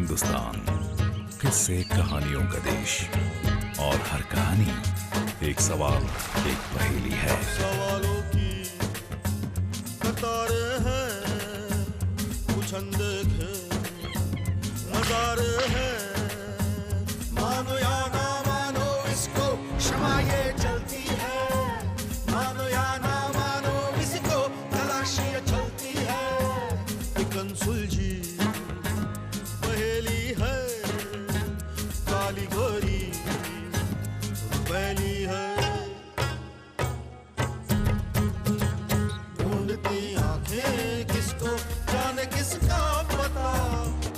हिंदुस्तान किस्से कहानियों का देश और हर कहानी एक सवाल एक पहेली है। सवालों की कतारें हैं, कुछ अनदेखे नजारे हैं। मानो या ना मानो इसको क्षमा ये चलती है, मानो या ना मानो इसको तलाशी ये चलती है। एक अनसुलझी पहेली है, काली गोरी पहली है। ढूंढती आंखें किसको जाने किसका पता,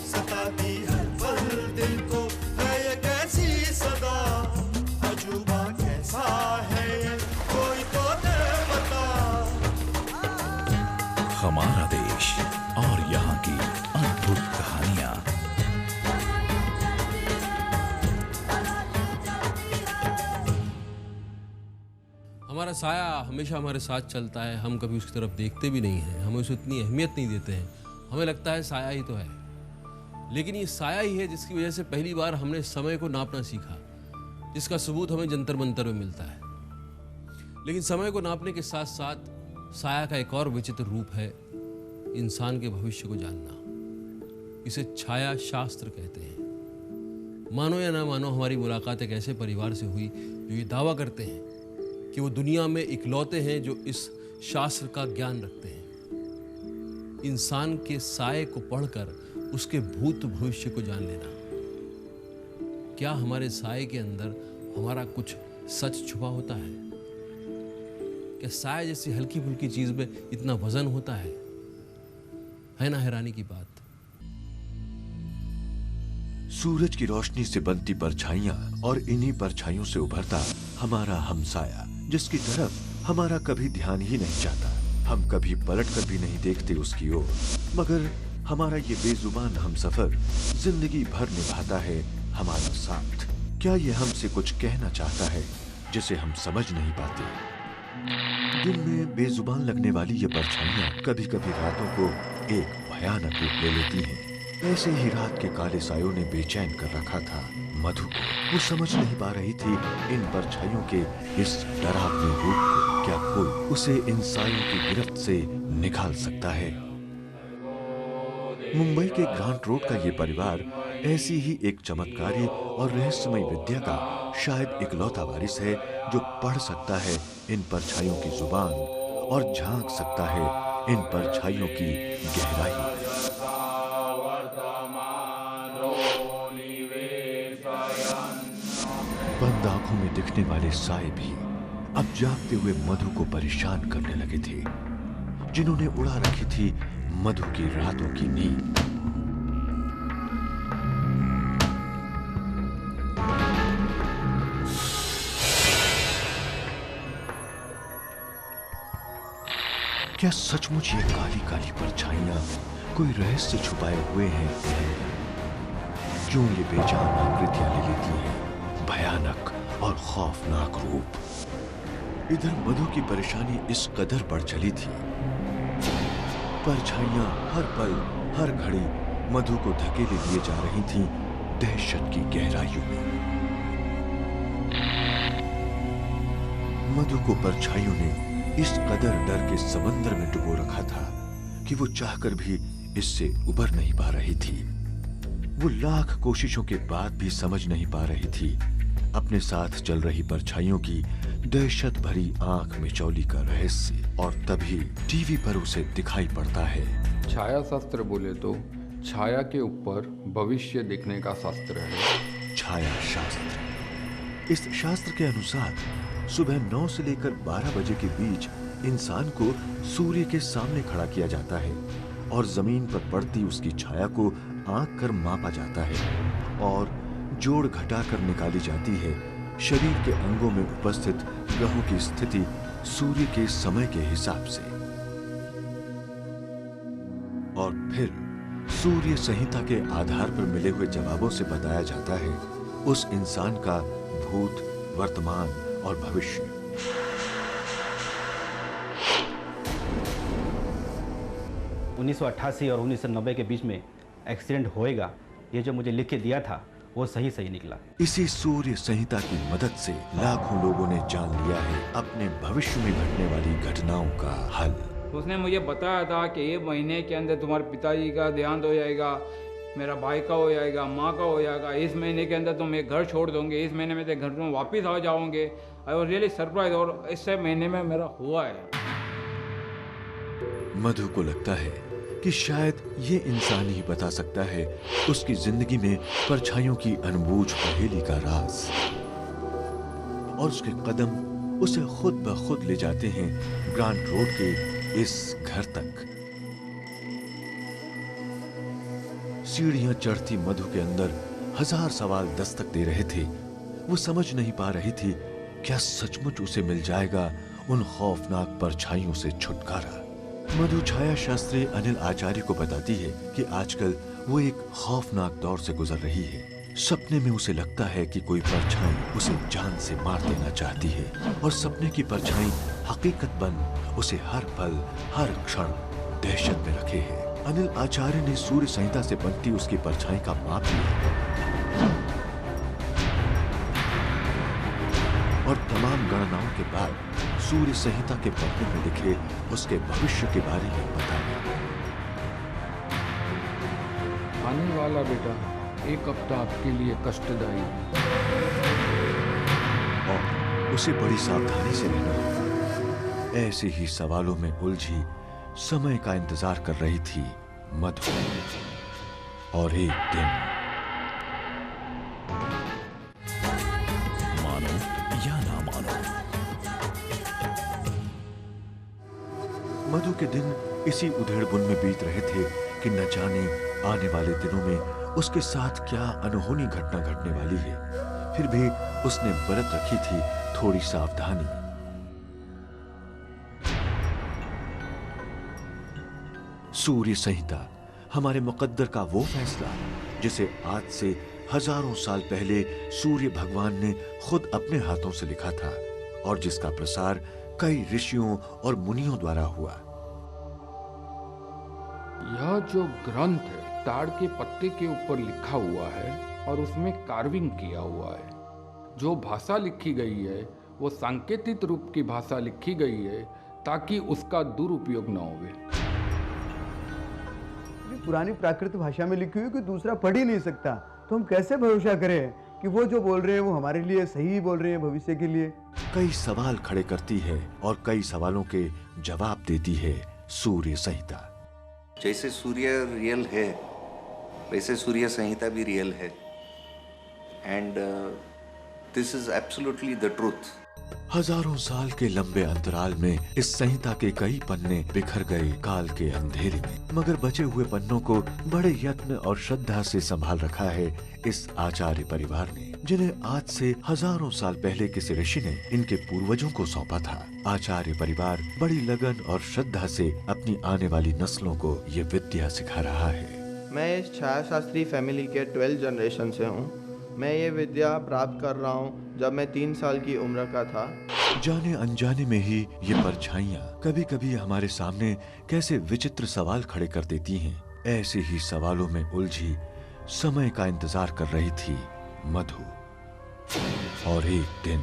सताती हर पल दिल को है ये कैसी सदा। अजूबा कैसा है ये कोई तो दे बता। हमारा देश और यहाँ की अद्भुत कहानियाँ। हमारा साया हमेशा हमारे साथ चलता है, हम कभी उसकी तरफ देखते भी नहीं हैं, हमें उसे उतनी अहमियत नहीं देते हैं। हमें लगता है साया ही तो है, लेकिन ये साया ही है जिसकी वजह से पहली बार हमने समय को नापना सीखा, जिसका सबूत हमें जंतर मंतर में मिलता है। लेकिन समय को नापने के साथ साथ साया का एक और विचित्र रूप है इंसान के भविष्य को जानना। इसे छाया शास्त्र कहते हैं। मानो या ना मानो, हमारी मुलाकात एक ऐसे परिवार से हुई जो ये दावा करते हैं कि वो दुनिया में इकलौते हैं जो इस शास्त्र का ज्ञान रखते हैं। इंसान के साये को पढ़कर उसके भूत भविष्य को जान लेना। क्या हमारे साये के अंदर हमारा कुछ सच छुपा होता है? क्या साया जैसी हल्की फुल्की चीज में इतना वजन होता है ना हैरानी की बात। सूरज की रोशनी से बनती परछाइयां और इन्हीं परछाइयों से उभरता हमारा हमसाया, जिसकी तरफ हमारा कभी ध्यान ही नहीं जाता। हम कभी पलट कर भी नहीं देखते उसकी ओर, मगर हमारा ये बेजुबान हमसफर जिंदगी भर निभाता है हमारा साथ। क्या ये हमसे कुछ कहना चाहता है जिसे हम समझ नहीं पाते? दिन में बेजुबान लगने वाली ये परछाइयां कभी कभी रातों को एक भयानक रूप ले लेती हैं। ऐसे ही रात के काले सायों ने बेचैन कर रखा था मधु को। वो समझ नहीं पा रही थी इन परछाइयों के इस डरावने रूप को। क्या कोई उसे इन सायों की गिरफ्त से निकाल सकता है? मुंबई के ग्रांट रोड का ये परिवार ऐसी ही एक चमत्कारी और रहस्यमय विद्या का शायद इकलौता वारिस है जो पढ़ सकता है इन परछाइयों की जुबान और झांक सकता है इन परछाइयों की गहराई। बंद आंखों में दिखने वाले साए भी अब जागते हुए मधु को परेशान करने लगे थे, जिन्होंने उड़ा रखी थी मधु की रातों की नींद। क्या सचमुच ये काली काली परछाइयां कोई रहस्य छुपाए हुए हैं? क्यों ये बेजान आकृतियां ले लेती हैं भयानक और खौफनाक रूप? इधर मधु की परेशानी इस कदर बढ़ चली थी, परछाइयां हर पल हर घड़ी मधु को धकेले लिए जा रही थीं दहशत की गहराइयों में। मधु को परछाइयों ने इस कदर डर के समंदर में डुबो रखा था कि वो चाहकर भी इससे उबर नहीं पा रही थी। वो लाख कोशिशों के बाद भी समझ नहीं पा रही थी अपने साथ चल रही परछाइयों की दहशत भरी आंख मिचौली का रहस्य। और तभी टीवी पर उसे दिखाई पड़ता है। छाया शास्त्र बोले तो छाया के ऊपर भविष्य देखने का शास्त्र है। छाया शास्त्र। इस शास्त्र के अनुसार सुबह 9 से लेकर 12 बजे के बीच इंसान को सूर्य के सामने खड़ा किया जाता है और जमीन पर पड़ती उसकी छाया को आंक कर मापा जाता है और जोड़ घटाकर निकाली जाती है शरीर के अंगों में उपस्थित ग्रहों की स्थिति सूर्य के समय के हिसाब से। और फिर सूर्य संहिता के आधार पर मिले हुए जवाबों से बताया जाता है उस इंसान का भूत, वर्तमान और भविष्य। 1988 और 1990 के बीच में एक्सीडेंट होएगा ये जो मुझे लिख के दिया था वो सही सही निकला। इसी सूर्य संहिता की मदद से लाखों लोगों ने जान लिया है अपने भविष्य में घटने वाली घटनाओं का हल। उसने मुझे बताया था कि ये महीने के अंदर तुम्हारे पिताजी का देहांत हो जाएगा, मेरा भाई का हो जाएगा, माँ का हो जाएगा, इस महीने के अंदर तुम एक घर छोड़ दोगे, इस महीने में तो घर में वापस आ जाओगे। I was really surprise. और इस महीने में मेरा हुआ है। मधु को लगता है कि शायद ये इंसान ही बता सकता है उसकी जिंदगी में परछाइयों की अनबूझ पहेली का राज। और उसके कदम उसे खुद ब खुद ले जाते हैं ग्रांट रोड के इस घर तक। सीढ़ियां चढ़ती मधु के अंदर हजार सवाल दस्तक दे रहे थे। वो समझ नहीं पा रही थी क्या सचमुच उसे मिल जाएगा उन खौफनाक परछाइयों से छुटकारा। मधु छाया शास्त्री अनिल आचार्य को बताती है कि आजकल वो एक खौफनाक दौर से गुजर रही है। सपने में उसे लगता है कि कोई परछाई उसे जान से मार देना चाहती है और सपने की परछाई हकीकत बन उसे हर पल हर क्षण दहशत में रखे है। अनिल आचार्य ने सूर्य संहिता से बनती उसकी परछाई का माप लिया और तमाम गणनाओं के बाद सूर्य संहिता के पन्ने में लिखे उसके भविष्य के बारे में बताया। आने वाला बेटा एक हफ्ता आपके लिए कष्टदायी और उसे बड़ी सावधानी से रहना होगा। ऐसे ही सवालों में उलझी समय का इंतजार कर रही थी मधु। और एक दिन मानो या ना मानो, मधु के दिन इसी उधेड़बुन में बीत रहे थे कि न जाने आने वाले दिनों में उसके साथ क्या अनहोनी घटना घटने वाली है। फिर भी उसने बरत रखी थी थोड़ी सावधानी। सूर्य संहिता हमारे मुकद्दर का वो फैसला जिसे आज से हजारों साल पहले सूर्य भगवान ने खुद अपने हाथों से लिखा था और जिसका प्रसार कई ऋषियों और मुनियों द्वारा हुआ। यह जो ग्रंथ है ताड़ के पत्ते के ऊपर लिखा हुआ है और उसमें कार्विंग किया हुआ है। जो भाषा लिखी गई है वो सांकेतिक रूप की भाषा लिखी गई है ताकि उसका दुरुपयोग न होवे। पुरानी प्राकृत भाषा में लिखी हुई कि दूसरा पढ़ ही नहीं सकता, तो हम कैसे भरोसा करें कि वो जो बोल रहे हैं वो हमारे लिए सही बोल रहे हैं भविष्य के लिए। कई सवाल खड़े करती है और कई सवालों के जवाब देती है सूर्य संहिता। जैसे सूर्य रियल है वैसे सूर्य संहिता भी रियल है and this is absolutely the truth. हजारों साल के लंबे अंतराल में इस संहिता के कई पन्ने बिखर गए काल के अंधेरे में, मगर बचे हुए पन्नों को बड़े यत्न और श्रद्धा से संभाल रखा है इस आचार्य परिवार ने, जिन्हें आज से हजारों साल पहले किसी ऋषि ने इनके पूर्वजों को सौंपा था। आचार्य परिवार बड़ी लगन और श्रद्धा से अपनी आने वाली नस्लों को ये विद्या सिखा रहा है। मैं इस छाया शास्त्री फैमिली के 12 जनरेशन से हूँ। मैं ये विद्या प्राप्त कर रहा हूँ जब मैं 3 साल की उम्र का था। जाने अनजाने में ही ये परछाइयाँ कभी कभी हमारे सामने कैसे विचित्र सवाल खड़े कर देती हैं। ऐसे ही सवालों में उलझी समय का इंतजार कर रही थी मधु। और एक दिन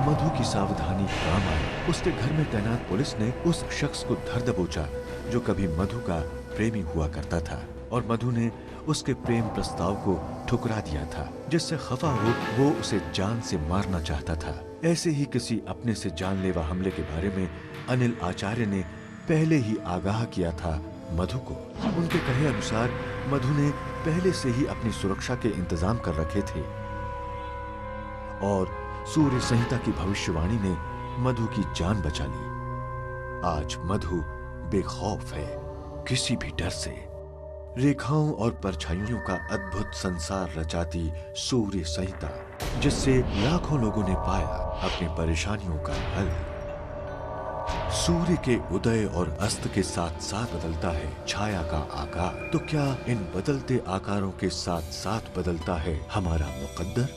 मधु की सावधानी काम आई। उसके घर में तैनात पुलिस ने उस शख्स को धर दबोचा जो कभी मधु का प्रेमी हुआ करता था और मधु ने उसके प्रेम प्रस्ताव को ठुकरा दिया था, जिससे खफा हो वो उसे जान से मारना चाहता था। ऐसे ही किसी अपने से जानलेवा हमले के बारे में अनिल आचार्य ने पहले ही आगाह किया था मधु को। उनके कहे अनुसार मधु ने पहले से ही अपनी सुरक्षा के इंतजाम कर रखे थे और सूर्य संहिता की भविष्यवाणी ने मधु की जान बचा ली। आज मधु बेखौफ है किसी भी डर से। रेखाओं और परछाइयों का अद्भुत संसार रचाती सूर्य संहिता, जिससे लाखों लोगों ने पाया अपनी परेशानियों का हल। सूर्य के उदय और अस्त के साथ साथ बदलता है छाया का आकार, तो क्या इन बदलते आकारों के साथ साथ बदलता है हमारा मुकद्दर?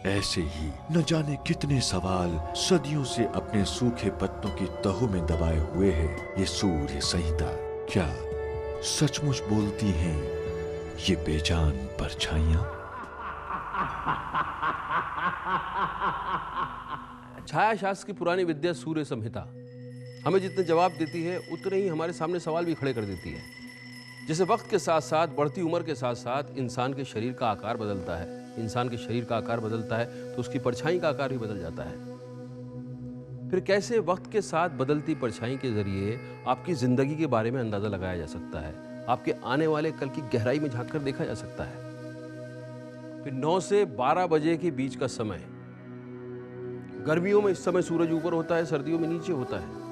ऐसे ही न जाने कितने सवाल सदियों से अपने सूखे पत्तों की तहों में दबाए हुए है ये सूर्य संहिता। क्या सचमुच बोलती हैं ये बेजान परछाइयां? छाया शास्त्र की पुरानी विद्या सूर्य संहिता हमें जितने जवाब देती है उतने ही हमारे सामने सवाल भी खड़े कर देती है। जैसे वक्त के साथ साथ बढ़ती उम्र के साथ साथ इंसान के शरीर का आकार बदलता है, इंसान के शरीर का आकार बदलता है तो उसकी परछाई का आकार भी बदल जाता है। फिर कैसे वक्त के साथ बदलती परछाई के जरिए आपकी जिंदगी के बारे में अंदाजा लगाया जा सकता है, आपके आने वाले कल की गहराई में झांक कर देखा जा सकता है। फिर 9 से 12 बजे के बीच का समय, गर्मियों में इस समय सूरज ऊपर होता है, सर्दियों में नीचे होता है।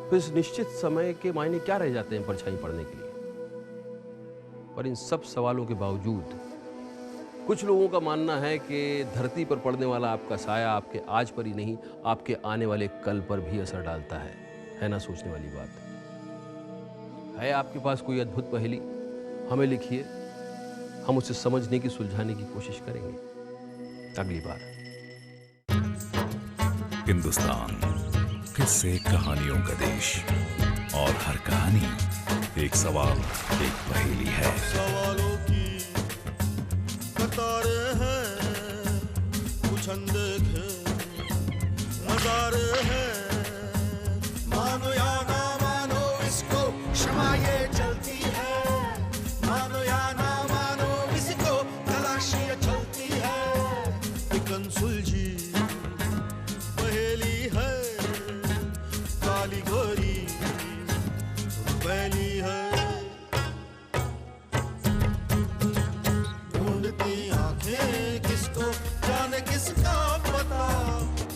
फिर इस निश्चित समय के मायने क्या रह जाते हैं परछाई पड़ने के लिए? पर इन सब सवालों के बावजूद कुछ लोगों का मानना है कि धरती पर पड़ने वाला आपका साया आपके आज पर ही नहीं, आपके आने वाले कल पर भी असर डालता है ना? सोचने वाली बात है। आपके पास कोई अद्भुत पहेली? हमें लिखिए, हम उसे समझने की, सुलझाने की कोशिश करेंगे अगली बार। हिंदुस्तान किस्से कहानियों का देश, और हर कहानी एक सवाल, एक पहेली है। सवालों की कतारें हैं, कुछ अनदेखे नजारे हैं। मानो या ना मानो इसको क्षमा ये चलती है, मानो या ना मानो इसको तलाशी ये चलती है। एक अनसुलझी पहेली है, काली गोरी पहली है। ढूंढती आंखें किसको, जाने किसका पता,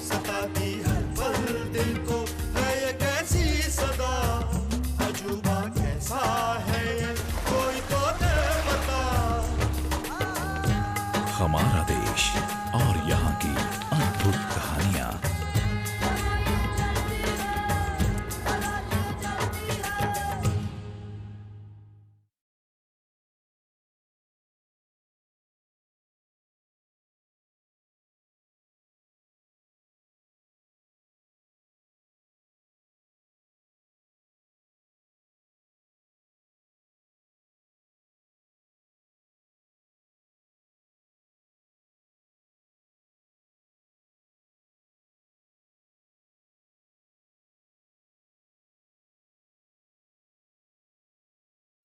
सताती हर पल दिल को है ये कैसी सदा। अजूबा कैसा है ये कोई तो दे बता। हमारा देश और यहाँ की अद्भुत कहानियाँ।